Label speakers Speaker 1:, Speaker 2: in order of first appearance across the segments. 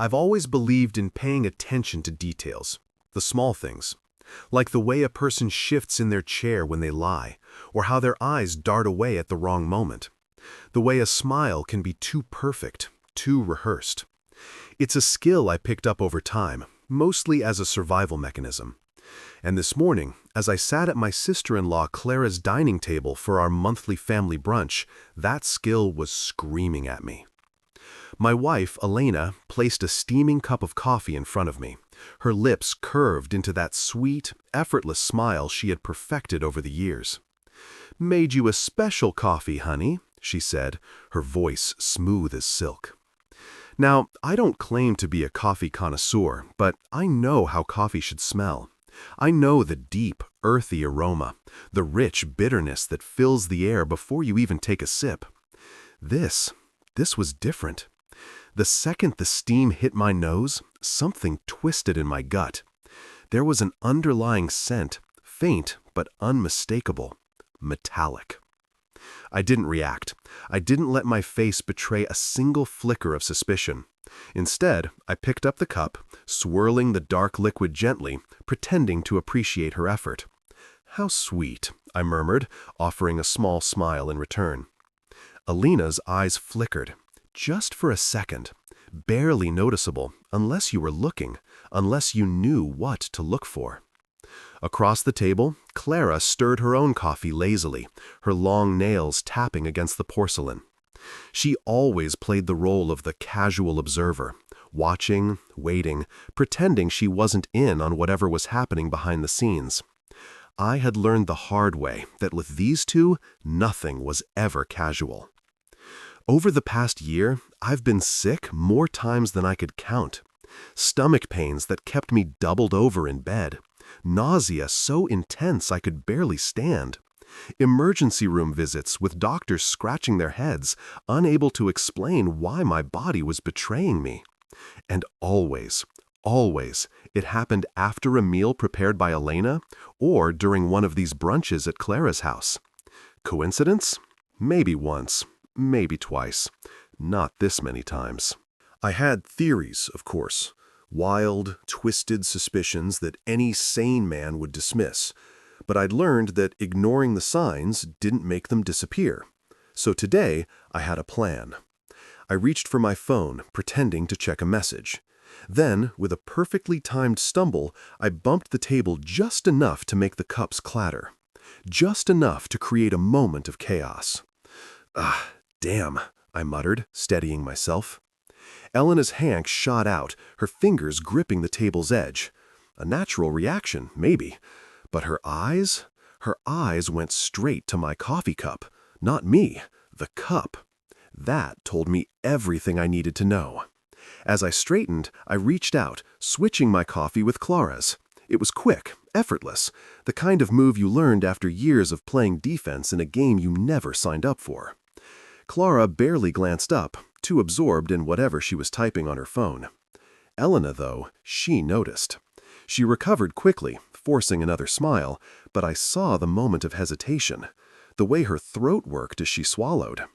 Speaker 1: I've always believed in paying attention to details, the small things, like the way a person shifts in their chair when they lie, or how their eyes dart away at the wrong moment, the way a smile can be too perfect, too rehearsed. It's a skill I picked up over time, mostly as a survival mechanism. And this morning, as I sat at my sister-in-law Clara's dining table for our monthly family brunch, that skill was screaming at me. My wife, Elena, placed a steaming cup of coffee in front of me, her lips curved into that sweet, effortless smile she had perfected over the years. "Made you a special coffee, honey," she said, her voice smooth as silk. Now, I don't claim to be a coffee connoisseur, but I know how coffee should smell. I know the deep, earthy aroma, the rich bitterness that fills the air before you even take a sip. This was different. The second the steam hit my nose, something twisted in my gut. There was an underlying scent, faint but unmistakable, metallic. I didn't react. I didn't let my face betray a single flicker of suspicion. Instead, I picked up the cup, swirling the dark liquid gently, pretending to appreciate her effort. "How sweet," I murmured, offering a small smile in return. Elena's eyes flickered, just for a second, barely noticeable unless you were looking, unless you knew what to look for. Across the table, Clara stirred her own coffee lazily, her long nails tapping against the porcelain. She always played the role of the casual observer, watching, waiting, pretending she wasn't in on whatever was happening behind the scenes. I had learned the hard way that with these two, nothing was ever casual. Over the past year, I've been sick more times than I could count. Stomach pains that kept me doubled over in bed. Nausea so intense I could barely stand. Emergency room visits with doctors scratching their heads, unable to explain why my body was betraying me. And always, it happened after a meal prepared by Elena or during one of these brunches at Clara's house. Coincidence? Maybe once, maybe twice. Not this many times. I had theories, of course. Wild, twisted suspicions that any sane man would dismiss. But I'd learned that ignoring the signs didn't make them disappear. So today, I had a plan. I reached for my phone, pretending to check a message. Then, with a perfectly timed stumble, I bumped the table just enough to make the cups clatter. Just enough to create a moment of chaos. "Ah, damn," I muttered, steadying myself. Elena's hand shot out, her fingers gripping the table's edge. A natural reaction, maybe. But her eyes went straight to my coffee cup. Not me, the cup. That told me everything I needed to know. As I straightened, I reached out, switching my coffee with Clara's. It was quick, effortless, the kind of move you learned after years of playing defense in a game you never signed up for. Clara barely glanced up, too absorbed in whatever she was typing on her phone. Elena, though, she noticed. She recovered quickly, forcing another smile, but I saw the moment of hesitation, the way her throat worked as she swallowed.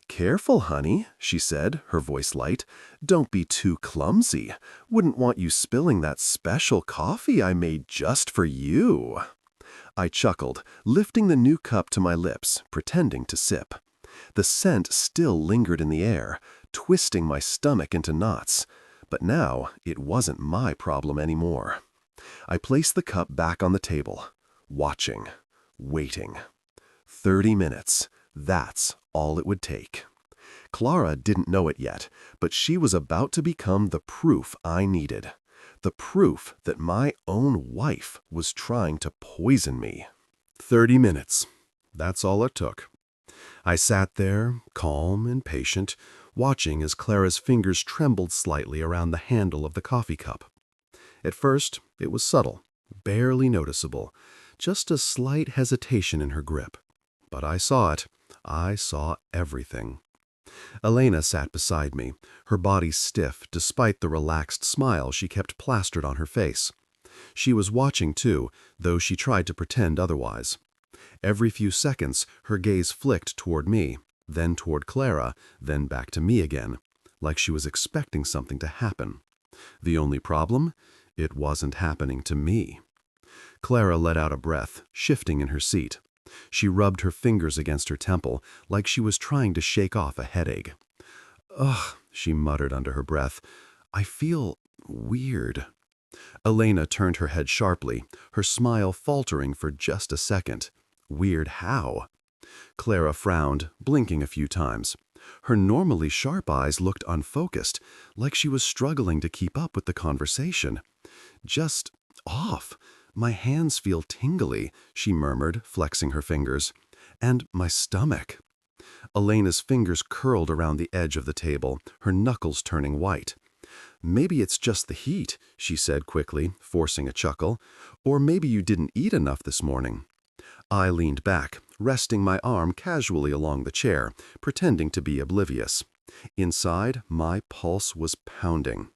Speaker 1: "Careful, honey," she said, her voice light. "Don't be too clumsy. Wouldn't want you spilling that special coffee I made just for you." I chuckled, lifting the new cup to my lips, pretending to sip. The scent still lingered in the air, twisting my stomach into knots. But now it wasn't my problem anymore. I placed the cup back on the table, watching, waiting. 30 minutes, that's all it would take. Clara didn't know it yet, but she was about to become the proof I needed. The proof that my own wife was trying to poison me. 30 minutes. That's all it took. I sat there, calm and patient, watching as Clara's fingers trembled slightly around the handle of the coffee cup. At first, it was subtle, barely noticeable, just a slight hesitation in her grip. But I saw it. I saw everything. Elena sat beside me, her body stiff despite the relaxed smile she kept plastered on her face. She was watching too, though she tried to pretend otherwise. Every few seconds, her gaze flicked toward me, then toward Clara, then back to me again. like she was expecting something to happen. The only problem? It wasn't happening to me. Clara let out a breath, shifting in her seat. She rubbed her fingers against her temple, like she was trying to shake off a headache. "Ugh," she muttered under her breath. "I feel weird." Elena turned her head sharply, her smile faltering for just a second. "Weird how?" Clara frowned, blinking a few times. Her normally sharp eyes looked unfocused, like she was struggling to keep up with the conversation. "Just off. My hands feel tingly," she murmured, flexing her fingers. "And my stomach." Elena's fingers curled around the edge of the table, her knuckles turning white. "Maybe it's just the heat," she said quickly, forcing a chuckle. "Or maybe you didn't eat enough this morning." I leaned back, resting my arm casually along the chair, pretending to be oblivious. Inside, my pulse was pounding.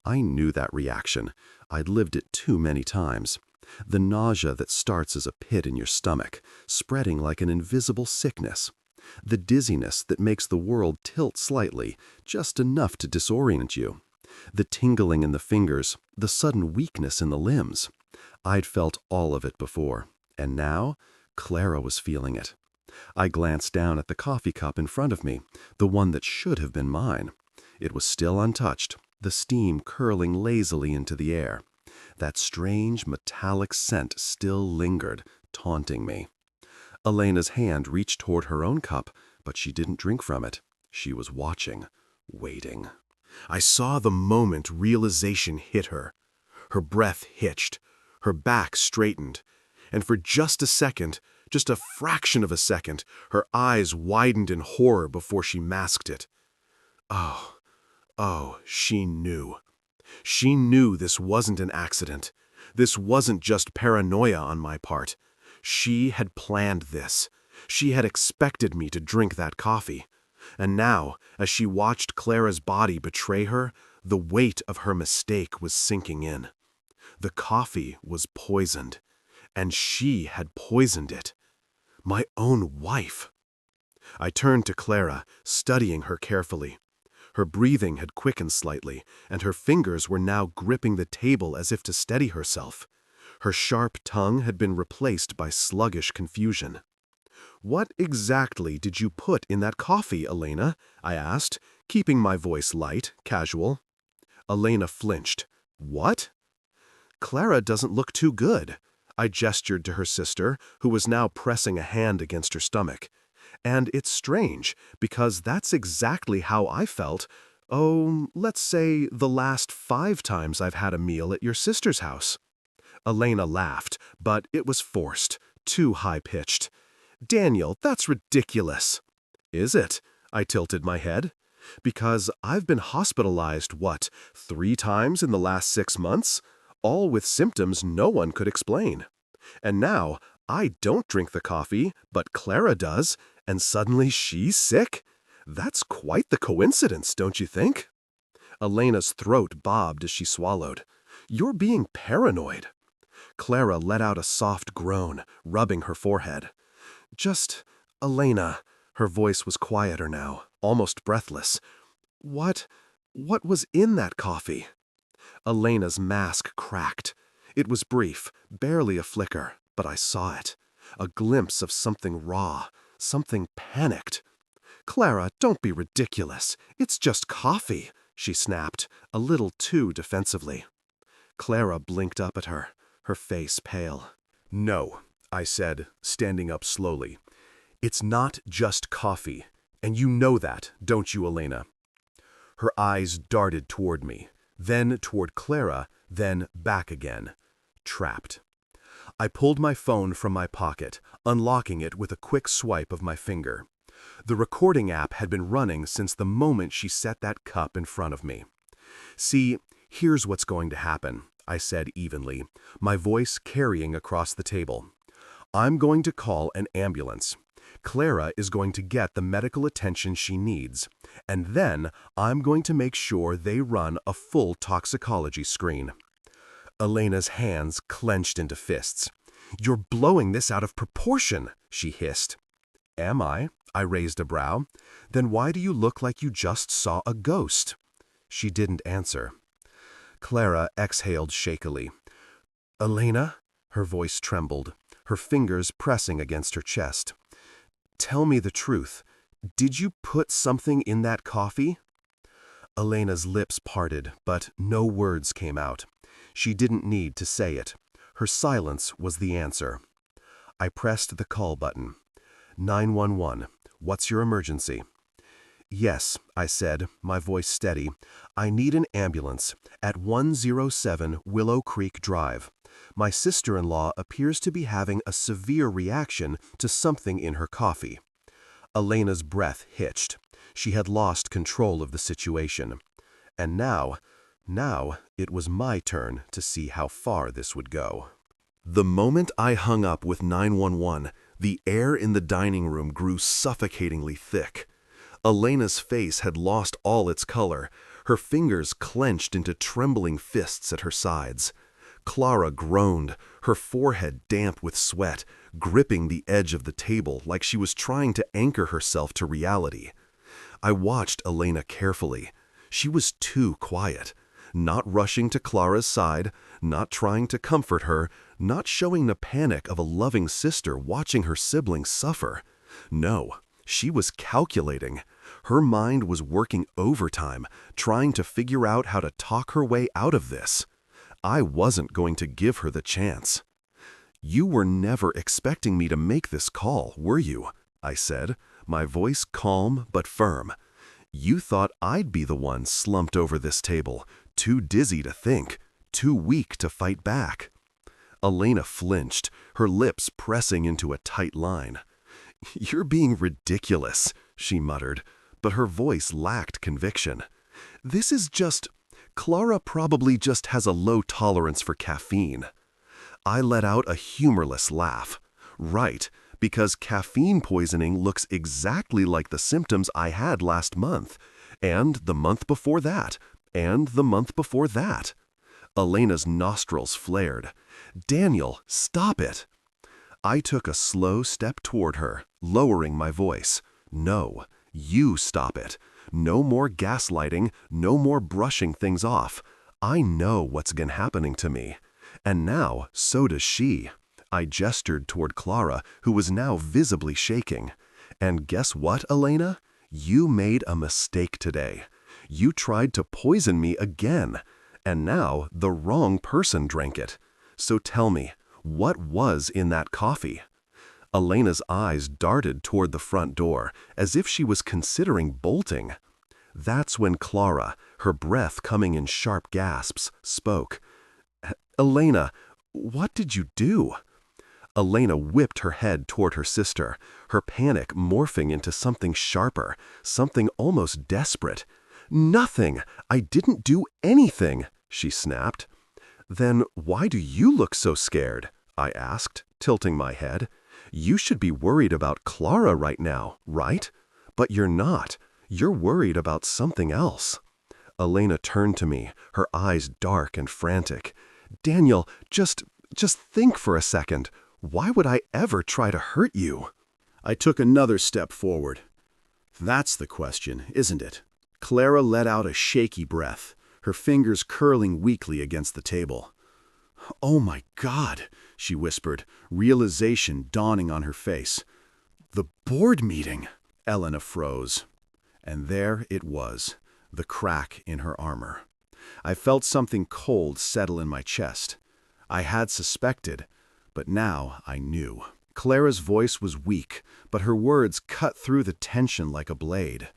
Speaker 1: I knew that reaction. I'd lived it too many times. The nausea that starts as a pit in your stomach, spreading like an invisible sickness. The dizziness that makes the world tilt slightly, just enough to disorient you. The tingling in the fingers, the sudden weakness in the limbs. I'd felt all of it before, and now Clara was feeling it. I glanced down at the coffee cup in front of me, the one that should have been mine. It was still untouched, the steam curling lazily into the air. That strange metallic scent still lingered, taunting me. Elena's hand reached toward her own cup, but she didn't drink from it. She was watching, waiting. I saw the moment realization hit her. Her breath hitched, her back straightened, and for just a second, just a fraction of a second, her eyes widened in horror before she masked it. Oh, she knew. She knew this wasn't an accident. This wasn't just paranoia on my part. She had planned this. She had expected me to drink that coffee. And now, as she watched Clara's body betray her, the weight of her mistake was sinking in. The coffee was poisoned, and she had poisoned it. My own wife. I turned to Clara, studying her carefully. Her breathing had quickened slightly, and her fingers were now gripping the table as if to steady herself. Her sharp tongue had been replaced by sluggish confusion. "What exactly did you put in that coffee, Elena?" I asked, keeping my voice light, casual. Elena flinched. "What?" "Clara doesn't look too good." I gestured to her sister, who was now pressing a hand against her stomach. "And it's strange, because that's exactly how I felt, let's say the last 5 times I've had a meal at your sister's house." Elena laughed, but it was forced, too high-pitched. "Daniel, that's ridiculous." "Is it?" I tilted my head. "Because I've been hospitalized, 3 times in the last 6 months? All with symptoms no one could explain. And now, I don't drink the coffee, but Clara does, and suddenly she's sick? That's quite the coincidence, don't you think?" Elena's throat bobbed as she swallowed. "You're being paranoid." Clara let out a soft groan, rubbing her forehead. Elena," her voice was quieter now, almost breathless. What was in that coffee?" Elena's mask cracked. It was brief, barely a flicker, but I saw it. A glimpse of something raw, something panicked. "Clara, don't be ridiculous. It's just coffee," she snapped, a little too defensively. Clara blinked up at her, her face pale. "No," I said, standing up slowly. "It's not just coffee, and you know that, don't you, Elena?" Her eyes darted toward me, then toward Clara, then back again. Trapped. I pulled my phone from my pocket, unlocking it with a quick swipe of my finger. The recording app had been running since the moment she set that cup in front of me. "See, here's what's going to happen," I said evenly, my voice carrying across the table. "I'm going to call an ambulance. Clara is going to get the medical attention she needs, and then I'm going to make sure they run a full toxicology screen." Elena's hands clenched into fists. "You're blowing this out of proportion," she hissed. "Am I?" I raised a brow. Then why do you look like you just saw a ghost? She didn't answer. Clara exhaled shakily. Elena? Her voice trembled, her fingers pressing against her chest. Tell me the truth. Did you put something in that coffee? Elena's lips parted, but no words came out. She didn't need to say it. Her silence was the answer. I pressed the call button. 911. What's your emergency? Yes, I said, my voice steady. I need an ambulance at 107 Willow Creek Drive. My sister-in-law appears to be having a severe reaction to something in her coffee. Elena's breath hitched. She had lost control of the situation. And now it was my turn to see how far this would go. The moment I hung up with 911, the air in the dining room grew suffocatingly thick. Elena's face had lost all its color, her fingers clenched into trembling fists at her sides. Clara groaned, her forehead damp with sweat, gripping the edge of the table like she was trying to anchor herself to reality. I watched Elena carefully. She was too quiet, not rushing to Clara's side, not trying to comfort her, not showing the panic of a loving sister watching her sibling suffer. No, she was calculating. Her mind was working overtime, trying to figure out how to talk her way out of this. I wasn't going to give her the chance. You were never expecting me to make this call, were you? I said, my voice calm but firm. You thought I'd be the one slumped over this table, too dizzy to think, too weak to fight back. Elena flinched, her lips pressing into a tight line. You're being ridiculous, she muttered, but her voice lacked conviction. This is just... Clara probably just has a low tolerance for caffeine. I let out a humorless laugh. Right, because caffeine poisoning looks exactly like the symptoms I had last month, and the month before that, and the month before that. Elena's nostrils flared. Daniel, stop it! I took a slow step toward her, lowering my voice. No, you stop it. No more gaslighting, no more brushing things off. I know what's been happening to me. And now, so does she. I gestured toward Clara, who was now visibly shaking. And guess what, Elena? You made a mistake today. You tried to poison me again. And now the wrong person drank it. So tell me, what was in that coffee? Elena's eyes darted toward the front door, as if she was considering bolting. That's when Clara, her breath coming in sharp gasps, spoke. Elena, what did you do? Elena whipped her head toward her sister, her panic morphing into something sharper, something almost desperate. Nothing! I didn't do anything, she snapped. Then why do you look so scared? I asked, tilting my head. You should be worried about Clara right now, right? But you're not. You're worried about something else. Elena turned to me, her eyes dark and frantic. Daniel, just think for a second. Why would I ever try to hurt you?
Speaker 2: I took another step forward. That's the question, isn't it? Clara let out a shaky breath, her fingers curling weakly against the table. Oh my God, she whispered, realization dawning on her face. The board meeting. Elena froze. And there it was, the crack in her armor. I felt something cold settle in my chest. I had suspected, but now I knew. Clara's voice was weak, but her words cut through the tension like a blade.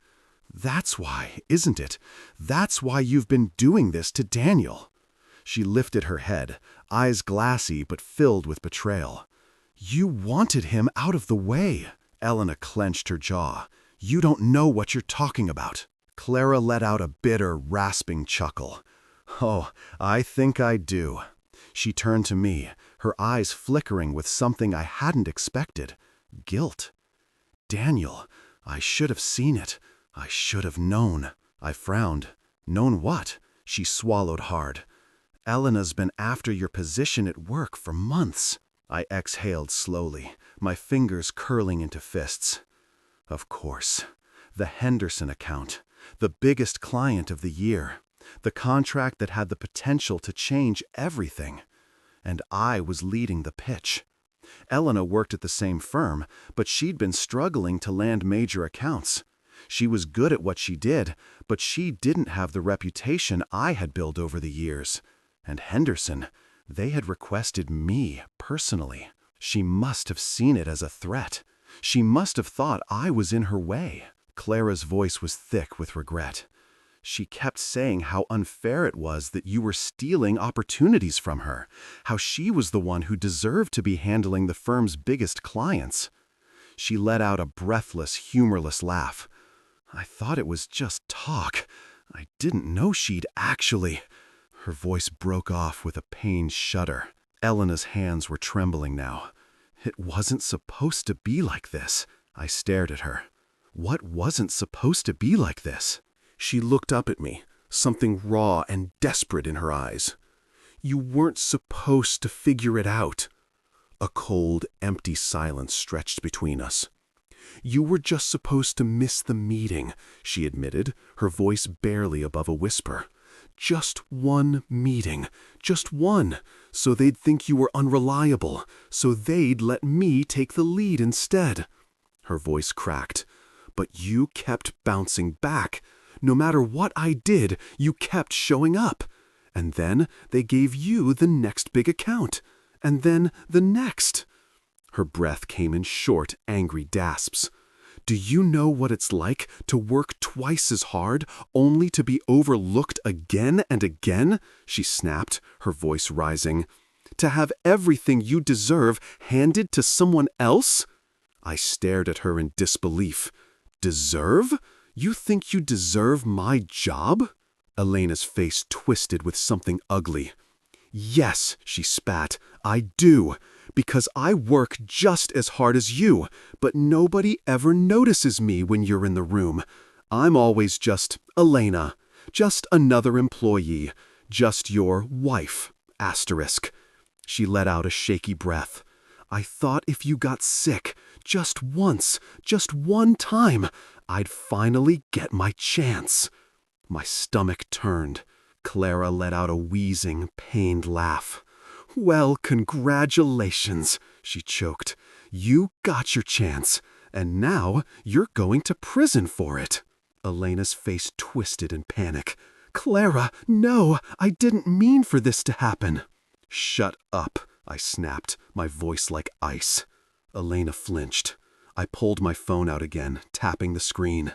Speaker 2: That's why, isn't it? That's why you've been doing this to Daniel. She lifted her head, eyes glassy but filled with betrayal. You wanted him out of the way. Elena clenched her jaw. You don't know what you're talking about. Clara let out a bitter, rasping chuckle. Oh, I think I do. She turned to me, her eyes flickering with something I hadn't expected. Guilt. Daniel, I should have seen it. I should have known. I frowned. Known what? She swallowed hard. Elena's been after your position at work for months. I exhaled slowly, my fingers curling into fists. Of course. The Henderson account. The biggest client of the year. The contract that had the potential to change everything. And I was leading the pitch. Elena worked at the same firm, but she'd been struggling to land major accounts. She was good at what she did, but she didn't have the reputation I had built over the years. And Henderson, they had requested me personally. She must have seen it as a threat. She must have thought I was in her way. Clara's voice was thick with regret. She kept saying how unfair it was that you were stealing opportunities from her, how she was the one who deserved to be handling the firm's biggest clients. She let out a breathless, humorless laugh. I thought it was just talk. I didn't know she'd actually... Her voice broke off with a pained shudder. Elena's hands were trembling now. It wasn't supposed to be like this. I stared at her. What wasn't supposed to be like this?
Speaker 1: She looked up at me, something raw and desperate in her eyes. You weren't supposed to figure it out. A cold, empty silence stretched between us. You were just supposed to miss the meeting, she admitted, her voice barely above a whisper. Just one meeting, just one, so they'd think you were unreliable, so they'd let me take the lead instead. Her voice cracked. But you kept bouncing back. No matter what I did, you kept showing up. And then they gave you the next big account. And then the next. Her breath came in short, angry gasps. Do you know what it's like to work twice as hard, only to be overlooked again and again? She snapped, her voice rising. To have everything you deserve handed to someone else? I stared at her in disbelief. Deserve? You think you deserve my job? Elena's face twisted with something ugly. Yes, she spat, I do. Because I work just as hard as you, but nobody ever notices me when you're in the room. I'm always just Elena, just another employee, just your wife, asterisk. She let out a shaky breath. I thought if you got sick, just once, just one time, I'd finally get my chance. My stomach turned. Clara let out a wheezing, pained laugh. Well, congratulations, she choked. You got your chance, and now you're going to prison for it. Elena's face twisted in panic. Clara, no, I didn't mean for this to happen. Shut up, I snapped, my voice like ice. Elena flinched. I pulled my phone out again, tapping the screen.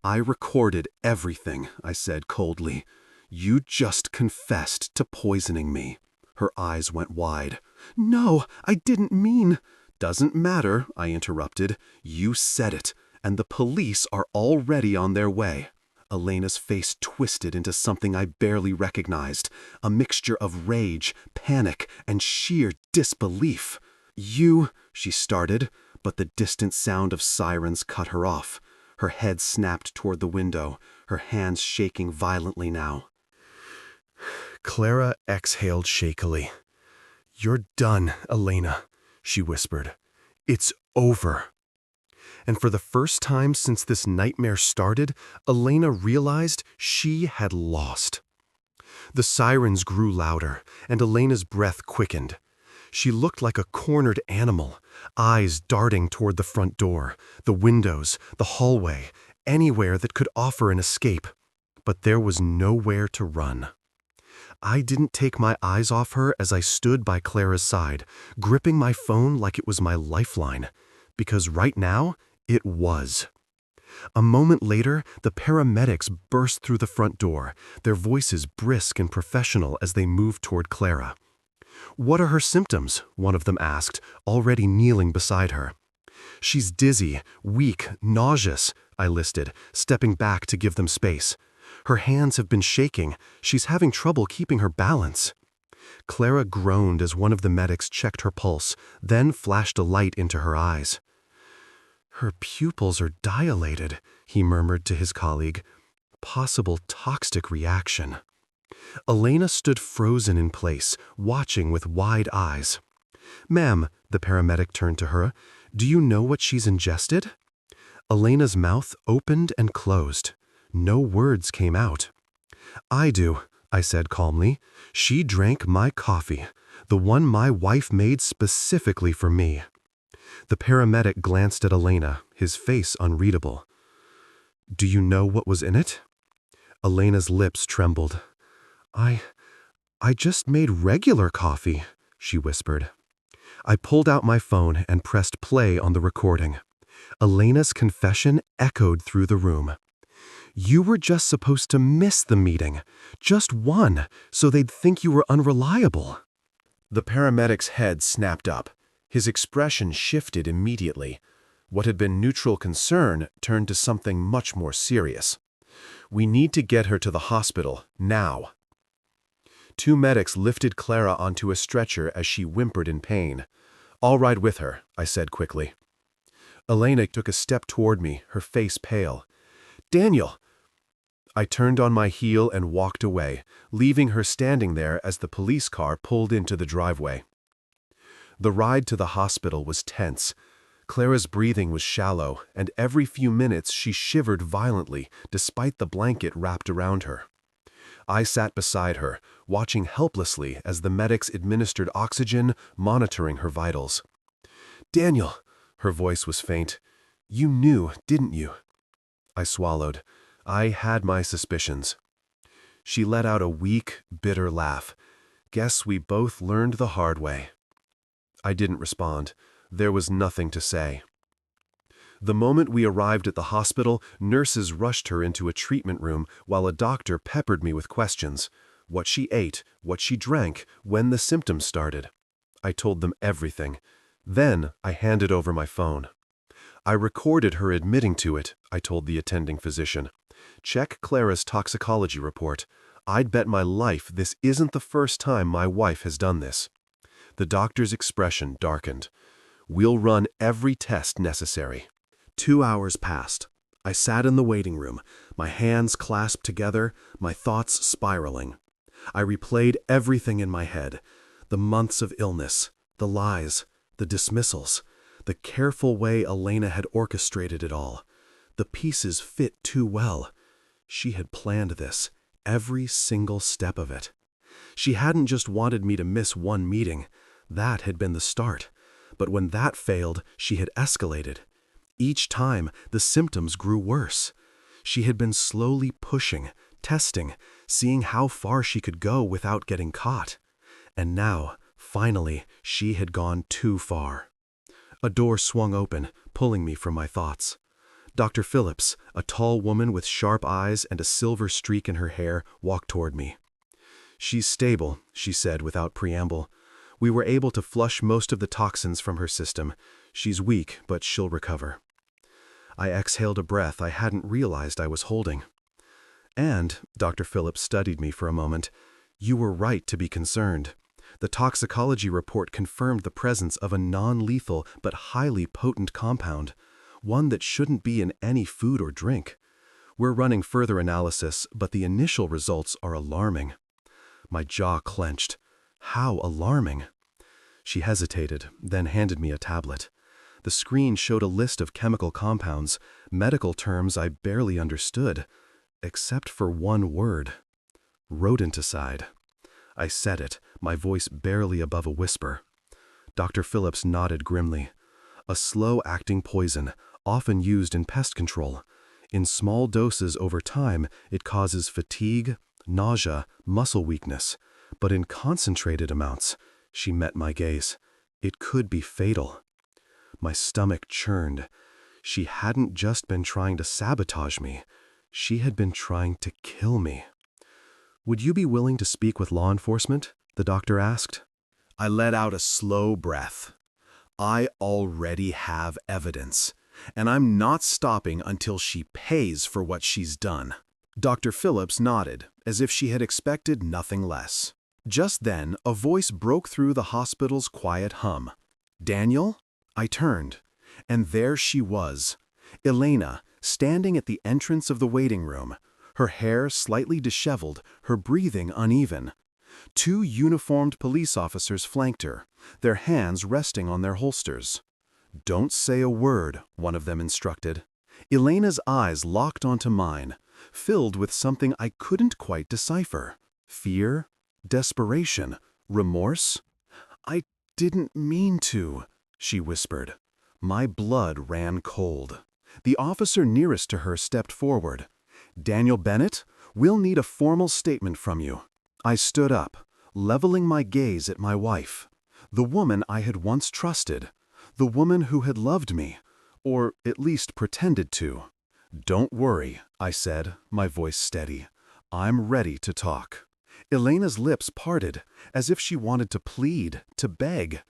Speaker 1: I recorded everything, I said coldly. You just confessed to poisoning me. Her eyes went wide. No, I didn't mean... Doesn't matter, I interrupted. You said it, and the police are already on their way. Elena's face twisted into something I barely recognized, a mixture of rage, panic, and sheer disbelief. You, she started, but the distant sound of sirens cut her off. Her head snapped toward the window, her hands shaking violently now. Clara exhaled shakily. You're done, Elena, she whispered. It's over. And for the first time since this nightmare started, Elena realized she had lost. The sirens grew louder, and Elena's breath quickened. She looked like a cornered animal, eyes darting toward the front door, the windows, the hallway, anywhere that could offer an escape. But there was nowhere to run. I didn't take my eyes off her as I stood by Clara's side, gripping my phone like it was my lifeline, because right now, it was. A moment later, the paramedics burst through the front door, their voices brisk and professional as they moved toward Clara. What are her symptoms? One of them asked, already kneeling beside her. She's dizzy, weak, nauseous, I listed, stepping back to give them space. Her hands have been shaking. She's having trouble keeping her balance. Clara groaned as one of the medics checked her pulse, then flashed a light into her eyes. Her pupils are dilated, he murmured to his colleague. Possible toxic reaction. Elena stood frozen in place, watching with wide eyes. Ma'am, the paramedic turned to her, do you know what she's ingested? Elena's mouth opened and closed. No words came out. "I do," I said calmly. "She drank my coffee, the one my wife made specifically for me." The paramedic glanced at Elena, his face unreadable. "Do you know what was in it?" Elena's lips trembled. I just made regular coffee," she whispered. I pulled out my phone and pressed play on the recording. Elena's confession echoed through the room. "You were just supposed to miss the meeting. Just one, so they'd think you were unreliable." The paramedic's head snapped up. His expression shifted immediately. What had been neutral concern turned to something much more serious. "We need to get her to the hospital, now." Two medics lifted Clara onto a stretcher as she whimpered in pain. "I'll ride with her," I said quickly. Elena took a step toward me, her face pale. "Daniel!" I turned on my heel and walked away, leaving her standing there as the police car pulled into the driveway. The ride to the hospital was tense. Clara's breathing was shallow, and every few minutes she shivered violently, despite the blanket wrapped around her. I sat beside her, watching helplessly as the medics administered oxygen, monitoring her vitals. "Daniel," her voice was faint, "you knew, didn't you?" I swallowed. I had my suspicions. She let out a weak, bitter laugh. "Guess we both learned the hard way." I didn't respond. There was nothing to say. The moment we arrived at the hospital, nurses rushed her into a treatment room while a doctor peppered me with questions. What she ate, what she drank, when the symptoms started. I told them everything. Then I handed over my phone. "I recorded her admitting to it," I told the attending physician. "Check Clara's toxicology report. I'd bet my life this isn't the first time my wife has done this." The doctor's expression darkened. "We'll run every test necessary." 2 hours passed. I sat in the waiting room, my hands clasped together, my thoughts spiraling. I replayed everything in my head: the months of illness, the lies, the dismissals, the careful way Elena had orchestrated it all. The pieces fit too well. She had planned this, every single step of it. She hadn't just wanted me to miss one meeting. That had been the start. But when that failed, she had escalated. Each time, the symptoms grew worse. She had been slowly pushing, testing, seeing how far she could go without getting caught. And now, finally, she had gone too far. A door swung open, pulling me from my thoughts. Dr. Phillips, a tall woman with sharp eyes and a silver streak in her hair, walked toward me. "She's stable," she said without preamble. "We were able to flush most of the toxins from her system. She's weak, but she'll recover." I exhaled a breath I hadn't realized I was holding. "And," Dr. Phillips studied me for a moment, "you were right to be concerned. The toxicology report confirmed the presence of a non-lethal but highly potent compound, one that shouldn't be in any food or drink. We're running further analysis, but the initial results are alarming." My jaw clenched. How alarming? She hesitated, then handed me a tablet. The screen showed a list of chemical compounds, medical terms I barely understood, except for one word: rodenticide. I said it, my voice barely above a whisper. Dr. Phillips nodded grimly. "A slow-acting poison, often used in pest control. In small doses over time, it causes fatigue, nausea, muscle weakness. But in concentrated amounts," she met my gaze, "it could be fatal." My stomach churned. She hadn't just been trying to sabotage me. She had been trying to kill me. "Would you be willing to speak with law enforcement?" the doctor asked. I let out a slow breath. I already have evidence, and I'm not stopping until she pays for what she's done. Dr. Phillips nodded, as if she had expected nothing less. Just then, a voice broke through the hospital's quiet hum. "Daniel?" I turned, and there she was, Elena, standing at the entrance of the waiting room, her hair slightly disheveled, her breathing uneven. 2 uniformed police officers flanked her, their hands resting on their holsters. "Don't say a word," one of them instructed.
Speaker 2: Elena's eyes locked onto mine, filled with something I couldn't quite decipher. Fear? Desperation? Remorse? "I didn't mean to," she whispered. My blood ran cold. The officer nearest to her stepped forward. "Daniel Bennett, we'll need a formal statement from you." I stood up, leveling my gaze at my wife, the woman I had once trusted, the woman who had loved me, or at least pretended to. "Don't worry," I said, my voice steady. "I'm ready to talk." Elena's lips parted, as if she wanted to plead, to beg.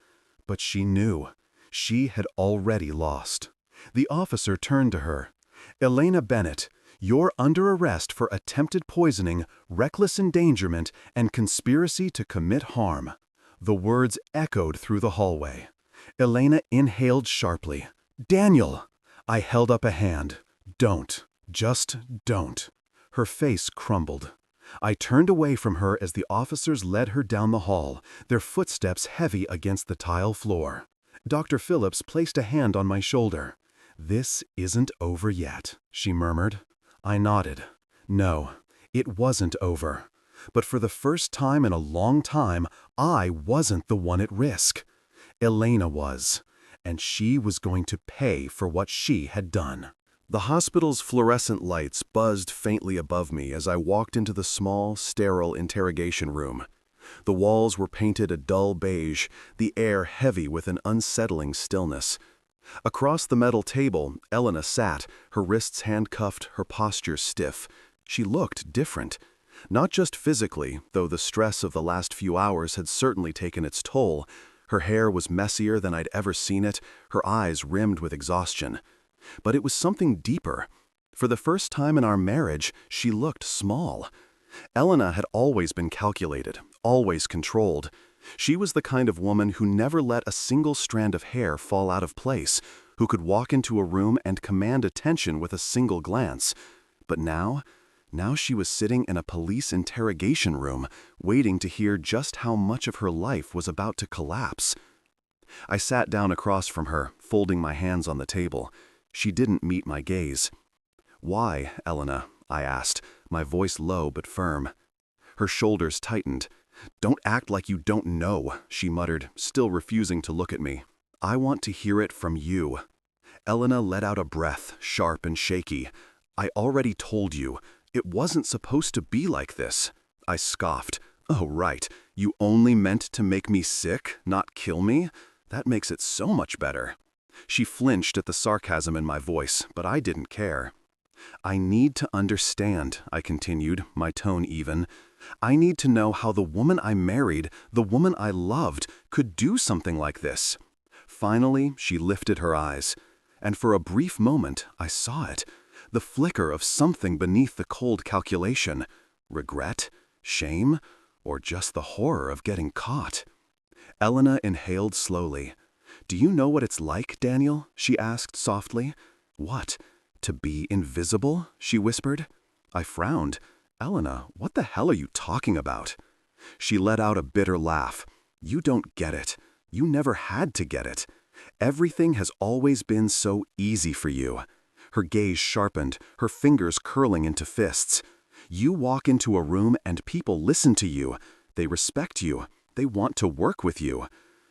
Speaker 2: But she knew. She had already lost. The officer turned to her. "Elena Bennett, you're under arrest for attempted poisoning, reckless endangerment, and conspiracy to commit harm." The words echoed through the hallway. Elena inhaled sharply. "Daniel!" I held up a hand. "Don't. Just don't." Her face crumbled. I turned away from her as the officers led her down the hall, their footsteps heavy against the tile floor. Dr. Phillips placed a hand on my shoulder. "This isn't over yet," she murmured. I nodded. No, it wasn't over. But for the first time in a long time, I wasn't the one at risk. Elena was, and she was going to pay for what she had done. The hospital's fluorescent lights buzzed faintly above me as I walked into the small, sterile interrogation room. The walls were painted a dull beige, the air heavy with an unsettling stillness. Across the metal table, Elena sat, her wrists handcuffed, her posture stiff. She looked different. Not just physically, though the stress of the last few hours had certainly taken its toll. Her hair was messier than I'd ever seen it, her eyes rimmed with exhaustion. But it was something deeper. For the first time in our marriage, she looked small. Elena had always been calculated, always controlled. She was the kind of woman who never let a single strand of hair fall out of place, who could walk into a room and command attention with a single glance. But now she was sitting in a police interrogation room, waiting to hear just how much of her life was about to collapse. I sat down across from her, folding my hands on the table. She didn't meet my gaze. "Why, Elena?" I asked, my voice low but firm. Her shoulders tightened. "Don't act like you don't know," she muttered, still refusing to look at me. "I want to hear it from you." Elena let out a breath, sharp and shaky. "I already told you. It wasn't supposed to be like this." I scoffed. "Oh, right. You only meant to make me sick, not kill me? That makes it so much better." She flinched at the sarcasm in my voice, but I didn't care. "I need to understand," I continued, my tone even. "I need to know how the woman I married, the woman I loved, could do something like this." Finally, she lifted her eyes. And for a brief moment, I saw it. The flicker of something beneath the cold calculation. Regret? Shame? Or just the horror of getting caught? Elena inhaled slowly. "Do you know what it's like, Daniel?" she asked softly. "What? To be invisible?" she whispered. I frowned. "Elena, what the hell are you talking about?" She let out a bitter laugh. "You don't get it. You never had to get it. Everything has always been so easy for you." Her gaze sharpened, her fingers curling into fists. "You walk into a room and people listen to you. They respect you. They want to work with you.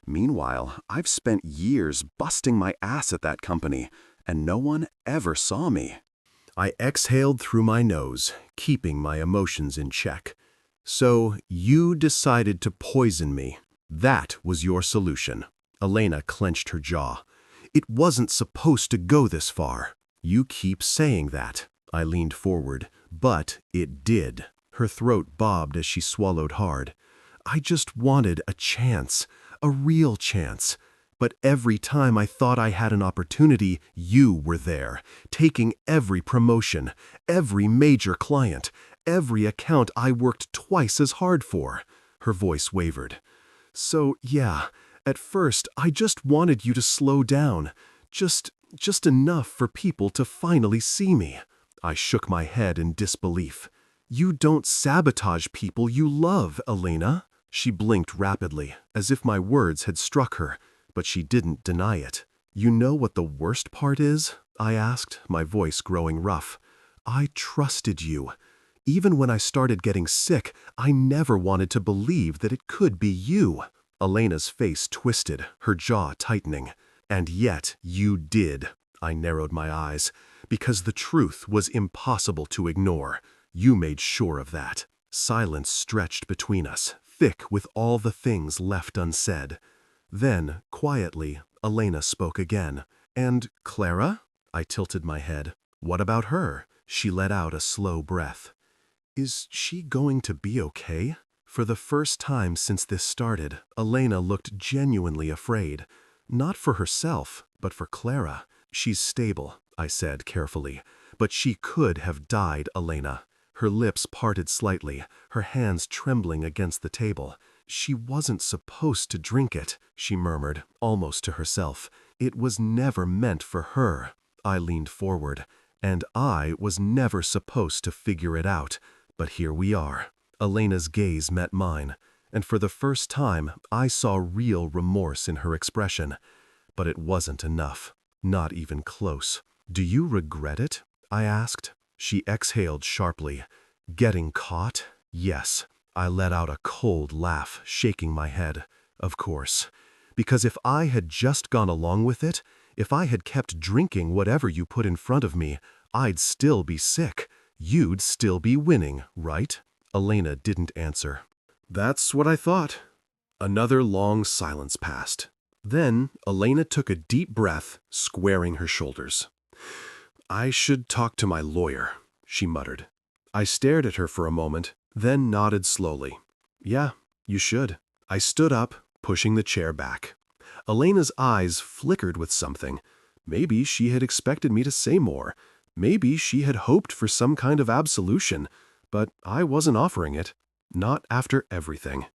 Speaker 2: Meanwhile, I've spent years busting my ass at that company, and no one ever saw me." I exhaled through my nose, keeping my emotions in check. "So you decided to poison me. That was your solution." Elena clenched her jaw. "It wasn't supposed to go this far." "You keep saying that." I leaned forward. "But it did." Her throat bobbed as she swallowed hard. "I just wanted a chance, a real chance. But every time I thought I had an opportunity, you were there, taking every promotion, every major client, every account I worked twice as hard for." Her voice wavered. "So, yeah, at first I just wanted you to slow down. Just enough for people to finally see me." I shook my head in disbelief. "You don't sabotage people you love, Elena." She blinked rapidly, as if my words had struck her, but she didn't deny it. "You know what the worst part is?"
Speaker 1: I asked, my voice growing rough. I trusted you. Even when I started getting sick, I never wanted to believe that it could be you. Elena's face twisted, her jaw tightening. And yet you did. I narrowed my eyes, because the truth was impossible to ignore. You made sure of that. Silence stretched between us, thick with all the things left unsaid. Then, quietly, Elena spoke again. And Clara? I tilted my head. What about her? She let out a slow breath. Is she going to be okay? For the first time since this started, Elena looked genuinely afraid. Not for herself, but for Clara. She's stable, I said carefully. But she could have died, Elena. Her lips parted slightly, her hands trembling against the table. She wasn't supposed to drink it, she murmured, almost to herself. It was never meant for her. I leaned forward. And I was never supposed to figure it out. But here we are. Elena's gaze met mine, and for the first time I saw real remorse in her expression. But it wasn't enough. Not even close. Do you regret it? I asked. She exhaled sharply. Getting caught? Yes. I let out a cold laugh, shaking my head. Of course. Because if I had just gone along with it, if I had kept drinking whatever you put in front of me, I'd still be sick. You'd still be winning, right? Elena didn't answer. That's what I thought. Another long silence passed. Then Elena took a deep breath, squaring her shoulders. I should talk to my lawyer, she muttered. I stared at her for a moment, then nodded slowly. Yeah, you should. I stood up, pushing the chair back. Elena's eyes flickered with something. Maybe she had expected me to say more. Maybe she had hoped for some kind of absolution, but I wasn't offering it. Not after everything.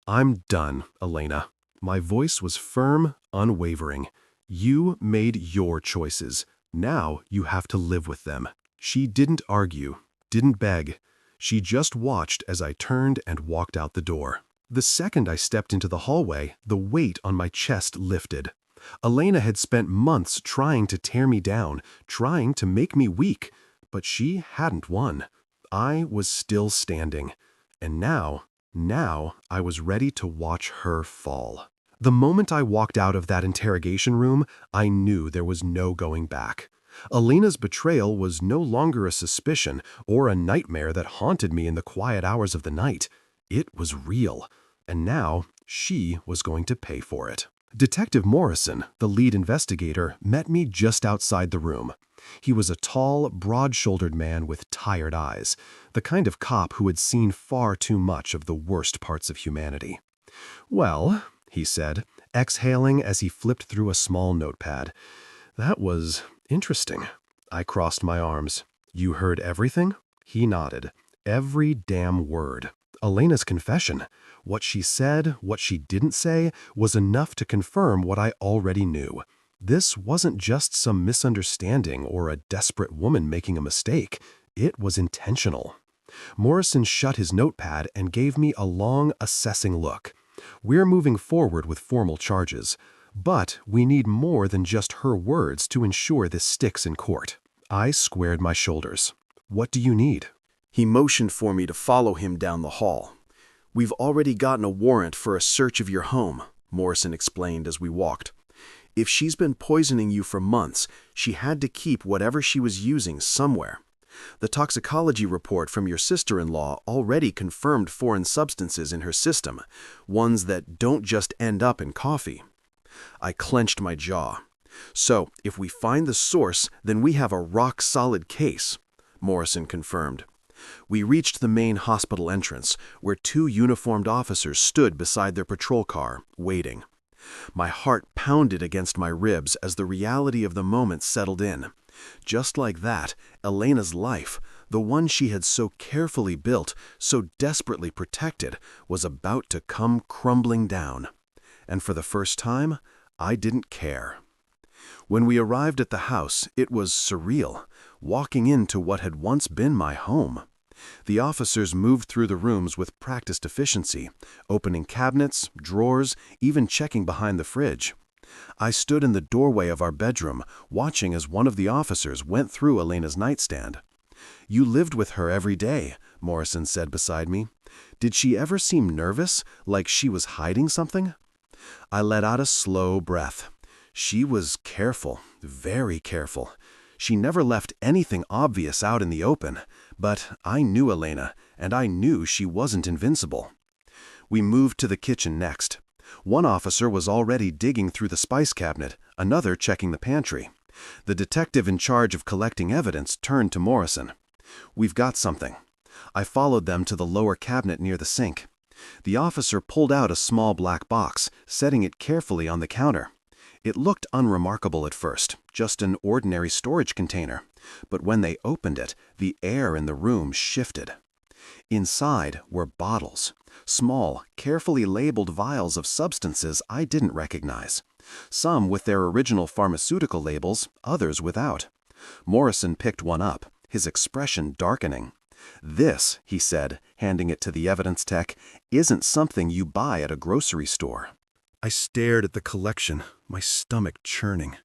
Speaker 1: I'm done, Elena. My voice was firm, unwavering. You made your choices. Now you have to live with them. She didn't argue, didn't beg. She just watched as I turned and walked out the door. The second I stepped into the hallway, the weight on my chest lifted. Elena had spent months trying to tear me down, trying to make me weak, but she hadn't won. I was still standing, and now I was ready to watch her fall. The moment I walked out of that interrogation room, I knew there was no going back. Elena's betrayal was no longer a suspicion or a nightmare that haunted me in the quiet hours of the night. It was real, and now she was going to pay for it. Detective Morrison, the lead investigator, met me just outside the room. He was a tall, broad-shouldered man with tired eyes, the kind of cop who had seen far too much of the worst parts of humanity. Well, he said, exhaling as he flipped through a small notepad. That was interesting. I crossed my arms. You heard everything? He nodded. Every damn word. Elena's confession. What she said, what she didn't say, was enough to confirm what I already knew. This wasn't just some misunderstanding or a desperate woman making a mistake. It was intentional. Morrison shut his notepad and gave me a long, assessing look. We're moving forward with formal charges, but we need more than just her words to ensure this sticks in court. I squared my shoulders. What do you need?
Speaker 2: He motioned for me to follow him down the hall. We've already gotten a warrant for a search of your home, Morrison explained as we walked. If she's been poisoning you for months, she had to keep whatever she was using somewhere. The toxicology report from your sister-in-law already confirmed foreign substances in her system, ones that don't just end up in coffee. I clenched my jaw. So, if we find the source, then we have a rock-solid case, Morrison confirmed. We reached the main hospital entrance, where 2 uniformed officers stood beside their patrol car, waiting. My heart pounded against my ribs as the reality of the moment settled in. Just like that, Elena's life, the one she had so carefully built, so desperately protected, was about to come crumbling down. And for the first time, I didn't care. When we arrived at the house, it was surreal, walking into what had once been my home. The officers moved through the rooms with practiced efficiency, opening cabinets, drawers, even checking behind the fridge. I stood in the doorway of our bedroom, watching as one of the officers went through Elena's nightstand. "You lived with her every day," Morrison said beside me. "Did she ever seem nervous, like she was hiding something?" I let out a slow breath. She was careful, very careful. She never left anything obvious out in the open, but I knew Elena, and I knew she wasn't invincible. We moved to the kitchen next. One officer was already digging through the spice cabinet, another checking the pantry. The detective in charge of collecting evidence turned to Morrison. "We've got something." I followed them to the lower cabinet near the sink. The officer pulled out a small black box, setting it carefully on the counter. It looked unremarkable at first, just an ordinary storage container. But when they opened it, the air in the room shifted. Inside were bottles, small, carefully labeled vials of substances I didn't recognize. Some with their original pharmaceutical labels, others without. Morrison picked one up, his expression darkening. "This," he said, handing it to the evidence tech, "isn't something you buy at a grocery store." I stared at the collection, my stomach churning.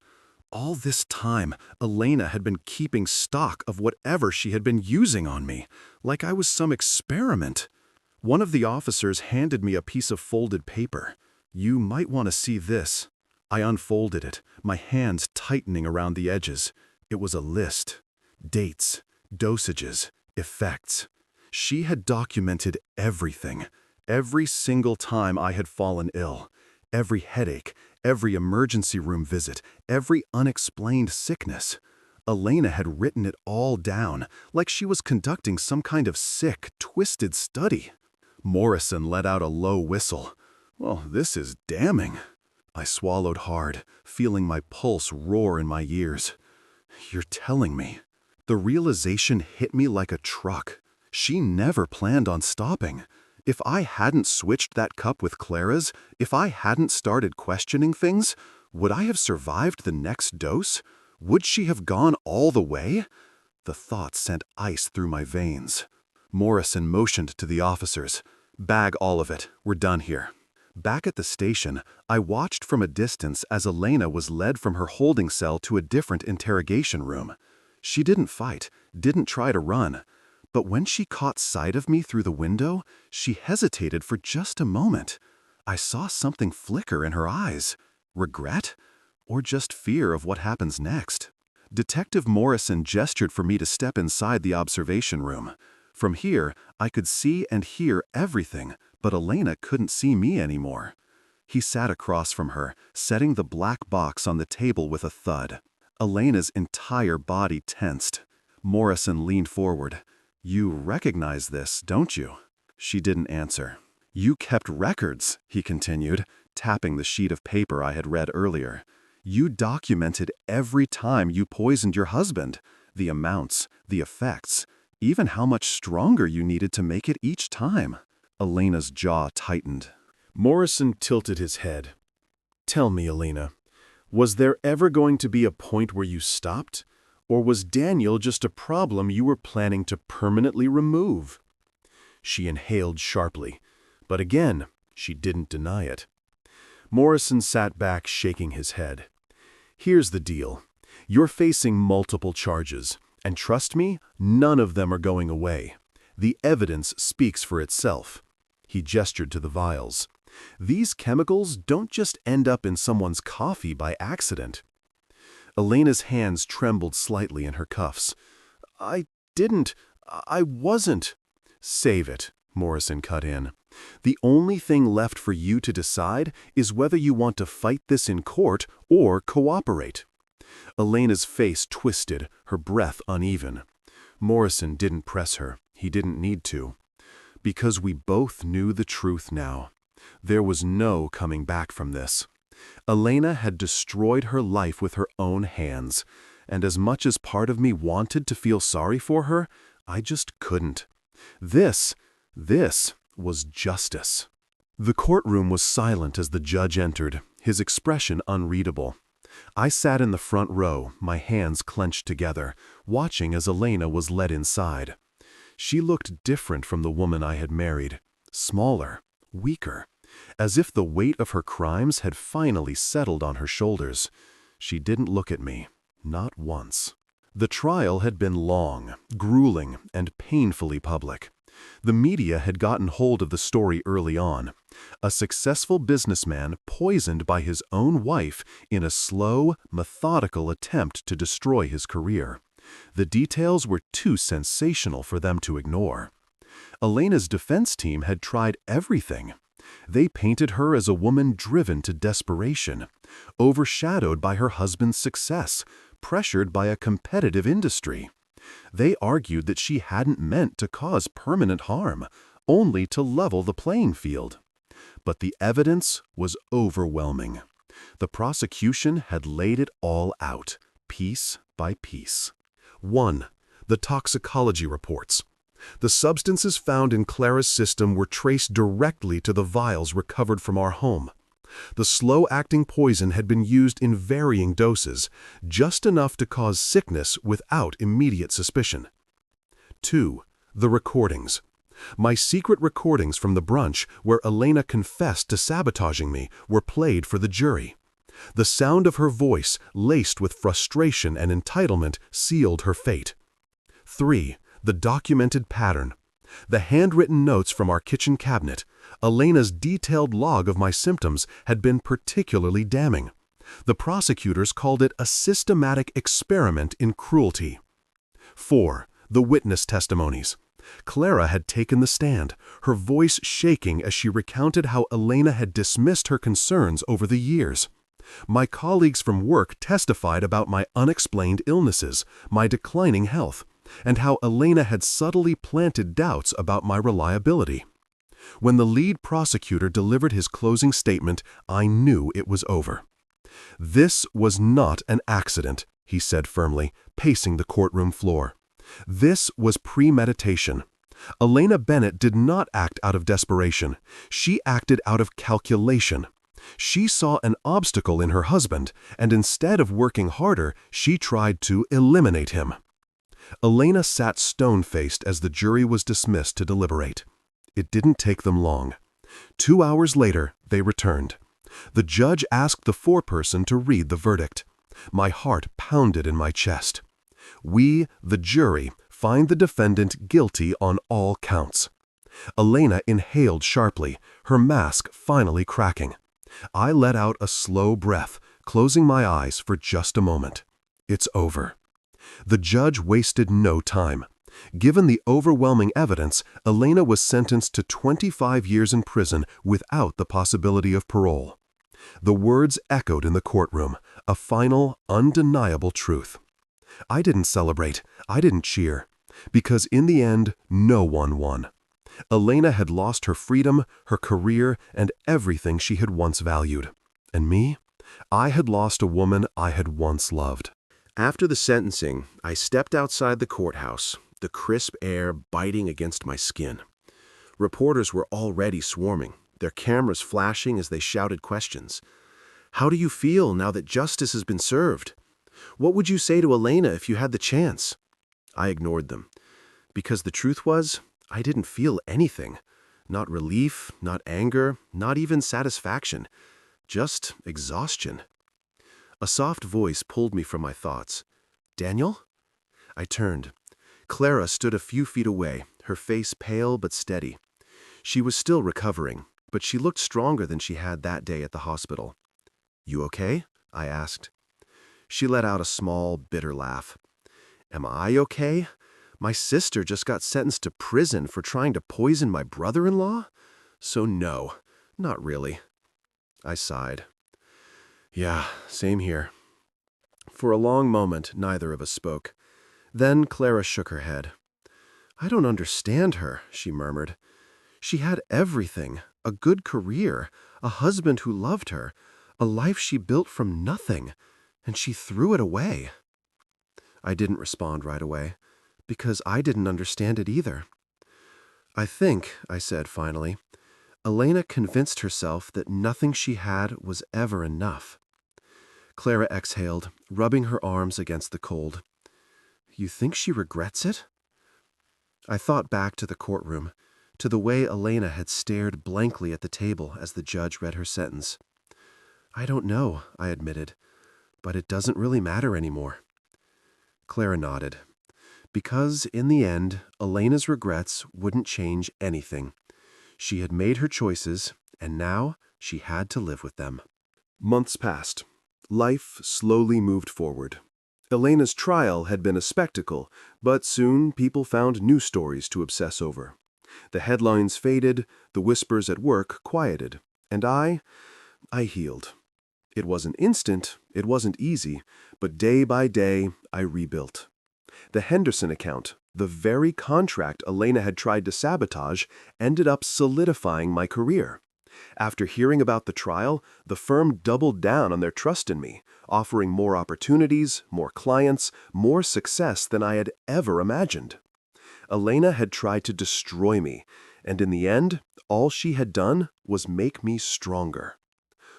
Speaker 2: All this time, Elena had been keeping stock of whatever she had been using on me, like I was some experiment. One of the officers handed me a piece of folded paper. "You might want to see this." I unfolded it, my hands tightening around the edges. It was a list. Dates, dosages, effects. She had documented everything. Every single time I had fallen ill. Every headache, every emergency room visit, every unexplained sickness. Elena had written it all down, like she was conducting some kind of sick, twisted study. Morrison let out a low whistle. "Well, this is damning." I swallowed hard, feeling my pulse roar in my ears. "You're telling me?" The realization hit me like a truck. She never planned on stopping. If I hadn't switched that cup with Clara's, if I hadn't started questioning things, would I have survived the next dose? Would she have gone all the way? The thought sent ice through my veins. Morrison motioned to the officers. "Bag all of it. We're done here." Back at the station, I watched from a distance as Elena was led from her holding cell to a different interrogation room. She didn't fight, didn't try to run. But when she caught sight of me through the window, she hesitated for just a moment. I saw something flicker in her eyes. Regret? Or just fear of what happens next? Detective Morrison gestured for me to step inside the observation room. From here, I could see and hear everything, but Elena couldn't see me anymore. He sat across from her, setting the black box on the table with a thud. Elena's entire body tensed. Morrison leaned forward. "You recognize this, don't you?" She didn't answer. "You kept records," he continued, tapping the sheet of paper I had read earlier. "You documented every time you poisoned your husband, the amounts, the effects, even how much stronger you needed to make it each time." Elena's jaw tightened. Morrison tilted his head. "Tell me, Elena, was there ever going to be a point where you stopped? Or was Daniel just a problem you were planning to permanently remove?" She inhaled sharply, but again, she didn't deny it. Morrison sat back, shaking his head. "Here's the deal. You're facing multiple charges, and trust me, none of them are going away. The evidence speaks for itself." He gestured to the vials. "These chemicals don't just end up in someone's coffee by accident." Elena's hands trembled slightly in her cuffs. I wasn't." "Save it," Morrison cut in. "The only thing left for you to decide is whether you want to fight this in court or cooperate." Elena's face twisted, her breath uneven. Morrison didn't press her. He didn't need to. Because we both knew the truth now. There was no coming back from this. Elena had destroyed her life with her own hands, and as much as part of me wanted to feel sorry for her, I just couldn't. This was justice. The courtroom was silent as the judge entered, his expression unreadable. I sat in the front row, my hands clenched together, watching as Elena was led inside. She looked different from the woman I had married. Smaller, weaker.
Speaker 1: As if the weight of her crimes had finally settled on her shoulders, she didn't look at me, not once. The trial had been long, grueling, and painfully public. The media had gotten hold of the story early on. A successful businessman poisoned by his own wife in a slow, methodical attempt to destroy his career. The details were too sensational for them to ignore. Elena's defense team had tried everything. They painted her as a woman driven to desperation, overshadowed by her husband's success, pressured by a competitive industry. They argued that she hadn't meant to cause permanent harm, only to level the playing field. But the evidence was overwhelming. The prosecution had laid it all out, piece by piece. 1. The toxicology reports. The substances found in Clara's system were traced directly to the vials recovered from our home. The slow-acting poison had been used in varying doses, just enough to cause sickness without immediate suspicion. 2. The recordings. My secret recordings from the brunch, where Elena confessed to sabotaging me, were played for the jury. The sound of her voice, laced with frustration and entitlement, sealed her fate. 3. The documented pattern. The handwritten notes from our kitchen cabinet, Elena's detailed log of my symptoms, had been particularly damning. The prosecutors called it a systematic experiment in cruelty. 4. The witness testimonies. Clara had taken the stand, her voice shaking as she recounted how Elena had dismissed her concerns over the years. My colleagues from work testified about my unexplained illnesses, my declining health, and how Elena had subtly planted doubts about my reliability. When the lead prosecutor delivered his closing statement, I knew it was over. "This was not an accident," he said firmly, pacing the courtroom floor. "This was premeditation. Elena Bennett did not act out of desperation. She acted out of calculation. She saw an obstacle in her husband, and instead of working harder, she tried to eliminate him." Elena sat stone-faced as the jury was dismissed to deliberate. It didn't take them long. 2 hours later, they returned. The judge asked the foreperson to read the verdict. My heart pounded in my chest. "We, the jury, find the defendant guilty on all counts." Elena inhaled sharply, her mask finally cracking. I let out a slow breath, closing my eyes for just a moment. It's over. The judge wasted no time. Given the overwhelming evidence, Elena was sentenced to 25 years in prison without the possibility of parole. The words echoed in the courtroom, a final, undeniable truth. I didn't celebrate, I didn't cheer, because in the end, no one won. Elena had lost her freedom, her career, and everything she had once valued. And me? I had lost a woman I had once loved. After the sentencing, I stepped outside the courthouse, the crisp air biting against my skin. Reporters were already swarming, their cameras flashing as they shouted questions. "How do you feel now that justice has been served? What would you say to Elena if you had the chance?" I ignored them, because the truth was, I didn't feel anything. Not relief, not anger, not even satisfaction. Just exhaustion. A soft voice pulled me from my thoughts. "Daniel?" I turned. Clara stood a few feet away, her face pale but steady. She was still recovering, but she looked stronger than she had that day at the hospital. "You okay?" I asked. She let out a small, bitter laugh. "Am I okay? My sister just got sentenced to prison for trying to poison my brother-in-law? So no, not really." I sighed. "Yeah, same here." For a long moment, neither of us spoke. Then Clara shook her head. "I don't understand her," she murmured. "She had everything, a good career, a husband who loved her, a life she built from nothing, and she threw it away." I didn't respond right away, because I didn't understand it either. "I think," I said finally, "Elena convinced herself that nothing she had was ever enough." Clara exhaled, rubbing her arms against the cold. "You think she regrets it?" I thought back to the courtroom.
Speaker 2: to the way Elena had stared blankly at the table as the judge read her sentence. "I don't know," I admitted, "but it doesn't really matter anymore." Clara nodded. Because, in the end, Elena's regrets wouldn't change anything. She had made her choices, and now she had to live with them. Months passed. Life slowly moved forward. Elena's trial had been a spectacle, but soon people found new stories to obsess over. The headlines faded, the whispers at work quieted, and I healed. It wasn't instant, it wasn't easy, but day by day I rebuilt. The Henderson account, the very contract Elena had tried to sabotage, ended up solidifying my career. After hearing about the trial, the firm doubled down on their trust in me, offering more opportunities, more clients, more success than I had ever imagined. Elena had tried to destroy me, and in the end, all she had done was make me stronger.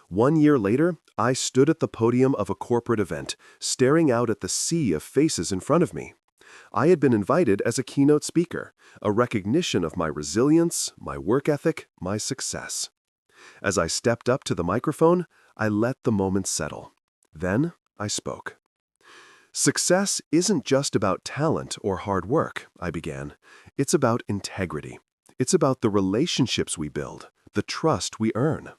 Speaker 2: 1 year later, I stood at the podium of a corporate event, staring out at the sea of faces in front of me. I had been invited as a keynote speaker, a recognition of my resilience, my work ethic, my success. As I stepped up to the microphone, I let the moment settle. Then I spoke. "Success isn't just about talent or hard work," I began. "It's about integrity. It's about the relationships we build, the trust we earn."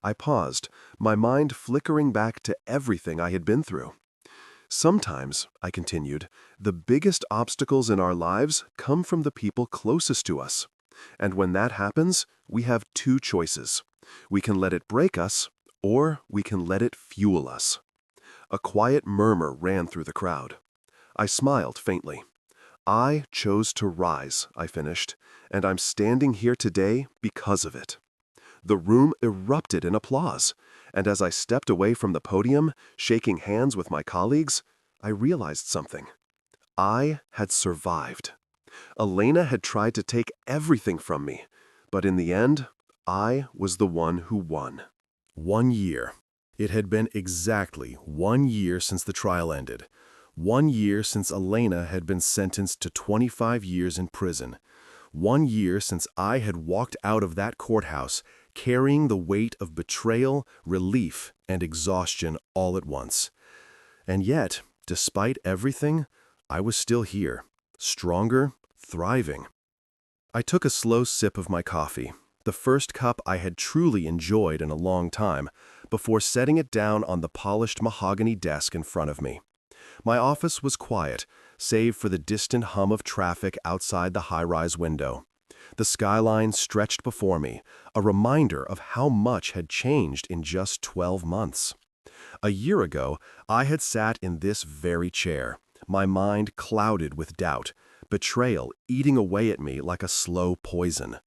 Speaker 2: I paused, my mind flickering back to everything I had been through. "Sometimes," I continued, "the biggest obstacles in our lives come from the people closest to us. And when that happens, we have two choices. We can let it break us, or we can let it fuel us." A quiet murmur ran through the crowd. I smiled faintly. "I chose to rise," I finished, "and I'm standing here today because of it." The room erupted in applause, and as I stepped away from the podium, shaking hands with my colleagues, I realized something. I had survived. Elena had tried to take everything from me, but in the end, I was the one who won. 1 year. It had been exactly 1 year since the trial ended. 1 year since Elena had been sentenced to 25 years in prison. 1 year since I had walked out of that courthouse carrying the weight of betrayal, relief, and exhaustion all at once. And yet, despite everything, I was still here, stronger, thriving. I took a slow sip of my coffee, the first cup I had truly enjoyed in a long time, before setting it down on the polished mahogany desk in front of me. My office was quiet, save for the distant hum of traffic outside the high-rise window. The skyline stretched before me, a reminder of how much had changed in just 12 months. A year ago, I had sat in this very chair, my mind clouded with doubt, betrayal eating away at me like a slow poison.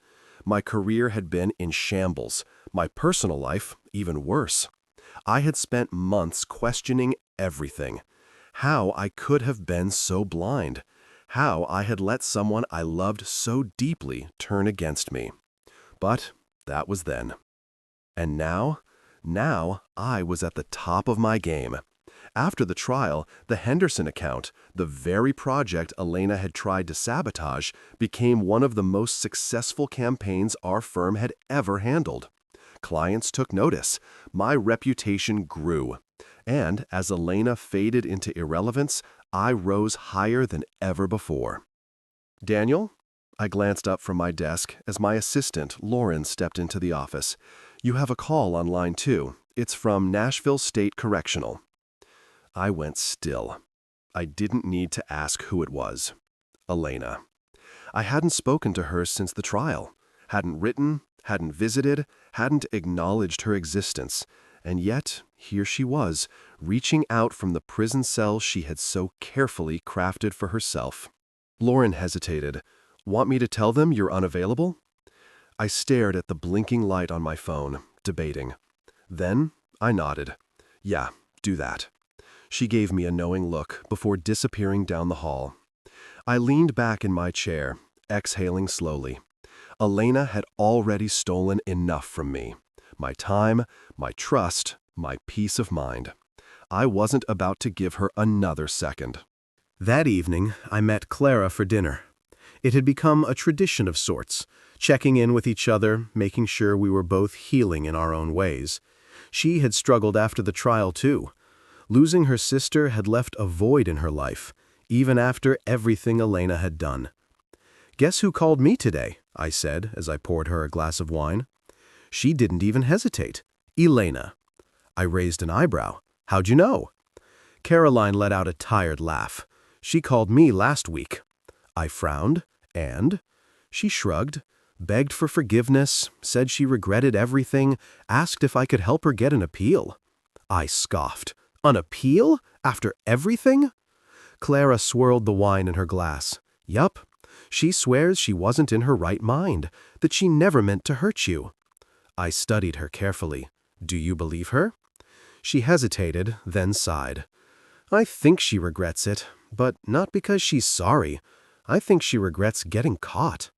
Speaker 2: My career had been in shambles, my personal life even worse. I had spent months questioning everything. How I could have been so blind. How I had let someone I loved so deeply turn against me. But that was then. And now I was at the top of my game. After the trial, the Henderson account, the very project Elena had tried to sabotage, became one of the most successful campaigns our firm had ever handled. Clients took notice. My reputation grew. And as Elena faded into irrelevance, I rose higher than ever before. "Daniel?" I glanced up from my desk as my assistant, Lauren, stepped into the office. "You have a call on line 2. It's from Nashville State Correctional." I went still. I didn't need to ask who it was. Elena. I hadn't spoken to her since the trial. Hadn't written, hadn't visited, hadn't acknowledged her existence. And yet, here she was, reaching out from the prison cell she had so carefully crafted for herself. Lauren hesitated. "Want me to tell them you're unavailable?" I stared at the blinking light on my phone, debating. Then I nodded. "Yeah, do that." She gave me a knowing look before disappearing down the hall. I leaned back in my chair, exhaling slowly. Elena had already stolen enough from me. My time, my trust, my peace of mind. I wasn't about to give her another second. That evening, I met Clara for dinner. It had become a tradition of sorts, checking in with each other, making sure we were both healing in our own ways. She had struggled after the trial too. Losing her sister had left a void in her life, even after everything Elena had done. "Guess who called me today?" I said as I poured her a glass of wine. She didn't even hesitate. "Elena." I raised an eyebrow. "How'd you know?" Caroline let out a tired laugh. "She called me last week." I frowned, and she shrugged, begged for forgiveness, said she regretted everything, asked if I could help her get an appeal. I scoffed. "An appeal? After everything?" Clara swirled the wine in her glass. "Yup. She swears she wasn't in her right mind, that she never meant to hurt you." I studied her carefully. "Do you believe her?" She hesitated, then sighed. "I think she regrets it, but not because she's sorry. I think she regrets getting caught."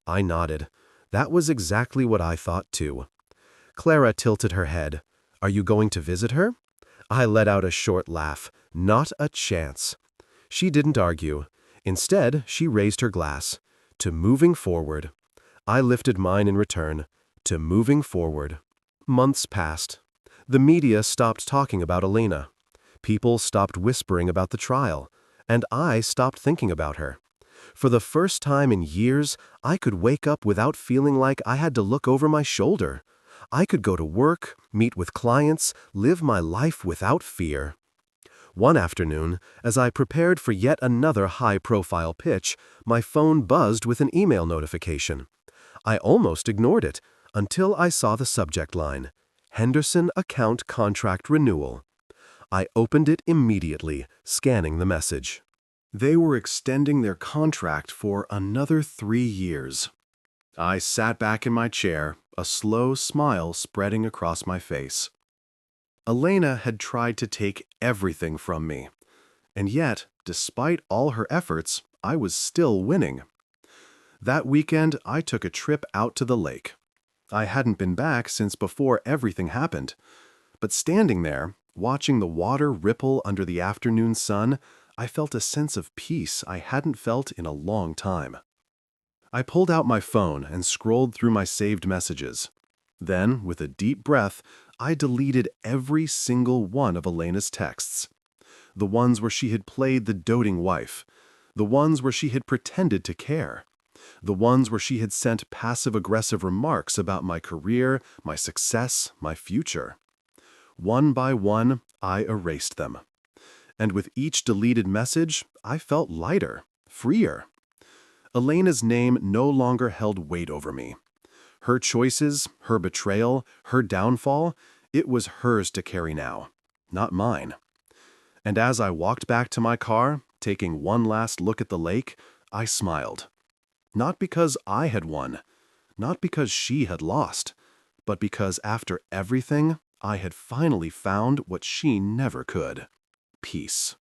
Speaker 2: I nodded. That was exactly what I thought too. Clara tilted her head. "Are you going to visit her?" I let out a short laugh. "Not a chance." She didn't argue. Instead, she raised her glass. "To moving forward." I lifted mine in return. "To moving forward." Months passed. The media stopped talking about Elena. People stopped whispering about the trial, and I stopped thinking about her. For the first time in years, I could wake up without feeling like I had to look over my shoulder. I could go to work, meet with clients, live my life without fear. One afternoon, as I prepared for yet another high-profile pitch, my phone buzzed with an email notification. I almost ignored it, until I saw the subject line, "Henderson Account Contract Renewal." I opened it immediately, scanning the message. They were extending their contract for another 3 years. I sat back in my chair, a slow smile spreading across my face. Elena had tried to take everything from me, and yet, despite all her efforts, I was still winning. That weekend, I took a trip out to the lake. I hadn't been back since before everything happened, but standing there, watching the water ripple under the afternoon sun, I felt a sense of peace I hadn't felt in a long time. I pulled out my phone and scrolled through my saved messages. Then, with a deep breath, I deleted every single one of Elena's texts. The ones where she had played the doting wife. The ones where she had pretended to care. The ones where she had sent passive-aggressive remarks about my career, my success, my future. One by one, I erased them. And with each deleted message, I felt lighter, freer. Elena's name no longer held weight over me. Her choices, her betrayal, her downfall, it was hers to carry now, not mine. And as I walked back to my car, taking one last look at the lake, I smiled. Not because I had won, not because she had lost, but because after everything, I had finally found what she never could: peace.